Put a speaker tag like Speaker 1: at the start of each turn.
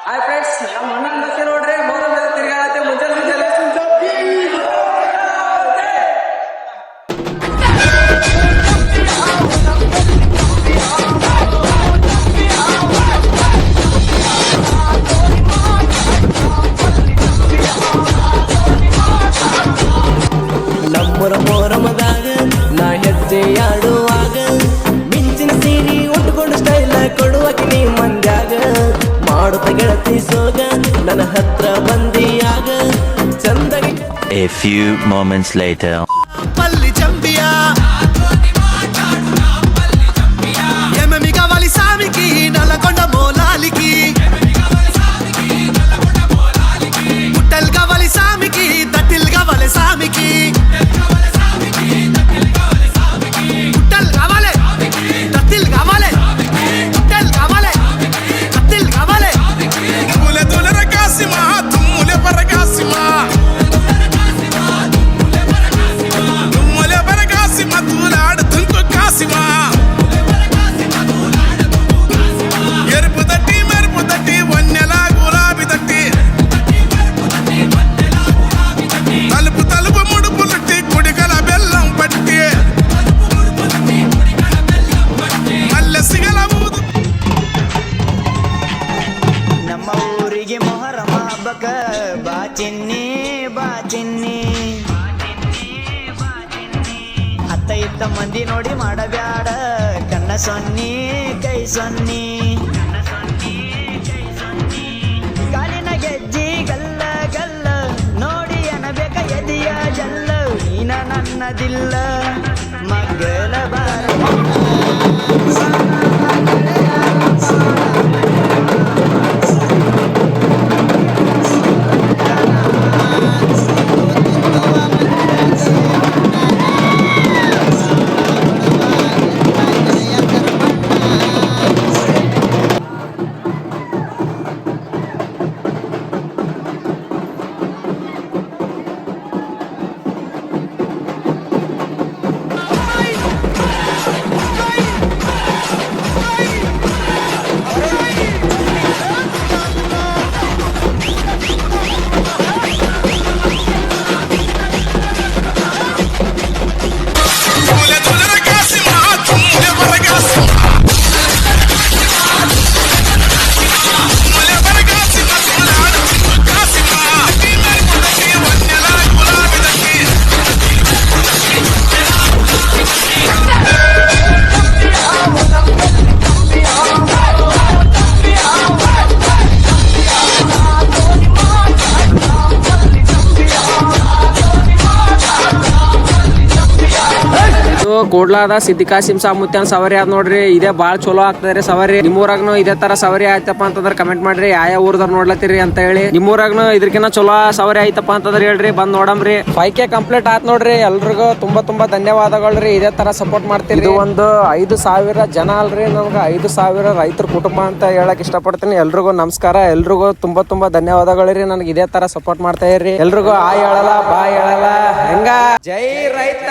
Speaker 1: Hi friends, ನಮ್ಮ ಅಣ್ಣನ ಬಸ್ಸಿ ನೋಡ್ರಿ ಮೋರ ಮೇಲೆ ತಿರ್ಗಾಡತ್ತೆ ಮುಂಜಾನೆ
Speaker 2: ನಮ್ಮರ ಮೋರಮದಾಗ ನಾ ಹೆಜ್ಜೆ ಆಡುವಾಗ ಮಿಂಚಿನ ಸೀರಿ ಉಟ್ಕೊಂಡು ಸ್ಟೈಲ ಕೊಡುವಕ್ಕೆ ನೀ ಮಂದ್ಯಾಗ ಮಾಡುತ್ತ ಗೆಳತಿ ಸೋಗ ನನ್ನ ಹತ್ರ ಬಂದಿಯಾಗ ಚಂದಗಿ.
Speaker 3: A few moments later.
Speaker 4: పల్లి చంపియా ఎమమి కావాలి సామికి నల్లకొండ మోలాలికి పుట్టలు కావాలి సామికి దట్టిల్ కావాలి సామికి పుట్టలు కావాలి దట్టిల్ కావాలి పుట్టలు కావాలి దట్టిల్ కావాలి తుములే తులర కాసిమా తుమ్ములే పర కాసిమా తూలాడు తుంకు కాసిమా ఎరుపు తట్టి మెరుపు తట్టి వన్నెల గులాబీ తట్టి తలుపు తలుపు ముడుపులుట్టి కుడికల బెల్లం పట్టి మల్లె సిగల ఊదు.
Speaker 5: ನಮ್ಮ ಊರಿಗೆ ಮೊಹರಮ ಹಬ್ಬಕ ಬಾ ಚಿನ್ನಿ ಬಾ ಚಿನ್ನಿ, ಅತ್ತ ಇತ್ತ ಮಂದಿ ನೋಡಿ ಮಾಡಬ್ಯಾಡ ಕಣ್ಣ ಸೊನ್ನಿ ಕೈ ಸೊನ್ನಿ, ಕಾಲಿನ ಗೆಜ್ಜಿ ಗಲ್ಲ ಗಲ್ಲ ನೋಡಿ ಅನಬೇಕ ಎದಿಯ ಜಲ್ಲ, ನೀನ ನನ್ನದಿಲ್ಲ ಮಗ್ಗಲ ಬಾರ
Speaker 1: ಕೂಡ್ಲಾದ ಸಿದ್ದಿಕಾಸಿಂ ಸಾಮುತ್ಯಾನ್ ಸವಾರಿ ಆದ್ ನೋಡ್ರಿ. ಇದೇ ಬಾಳ್ ಚಲೋ ಆಗ್ತದ್ರಿ ಸವಾರಿ. ನಿಮ್ಮೂರಾಗ್ನು ಇದೇ ತರ ಸವಾರಿ ಆಯ್ತಪ್ಪ ಅಂತಂದ್ರ ಕಮೆಂಟ್ ಮಾಡ್ರಿ ಯಾವ ಊರ್ದಾರ ನೋಡ್ಲತ್ತೀರಿ ಅಂತ ಹೇಳಿ. ನಿಮ್ಮೂರಾಗ್ನು ಇದ್ರಕಿನ್ನ ಚಲೋ ಸವಾರಿ ಆಯ್ತಪ್ಪ ಅಂತಂದ್ರ ಹೇಳ್ರಿ, ಬಂದ್ ನೋಡಮ್ರಿ. 5K ಕಂಪ್ಲೀಟ್ ಆತ್ ನೋಡ್ರಿ. ಎಲ್ರಿಗೂ ತುಂಬಾ ಧನ್ಯವಾದಗಳ್ರಿ. ಇದೇ ತರ ಸಪೋರ್ಟ್ ಮಾಡ್ತೀರಿ. ಇದು ಒಂದು 5,000 ಜನ ಅಲ್ರಿ, ನಮ್ಗೆ 5,000 ರೈತರ ಕುಟುಂಬ ಅಂತ ಹೇಳಕ್ ಇಷ್ಟಪಡ್ತೀನಿ. ಎಲ್ರಿಗೂ ನಮಸ್ಕಾರ. ಎಲ್ರಿಗೂ ತುಂಬಾ ಧನ್ಯವಾದಗಳ್ರಿ. ನನ್ಗೆ ಇದೇ ತರ ಸಪೋರ್ಟ್ ಮಾಡ್ತಾ ಇರ್ರಿ. ಎಲ್ರಿಗೂ ಆ ಹೇಳಲ್ಲ ಬಾ ಹೇಳಲ್ಲ ಹೆಂಗ. ಜೈ ರೈತ.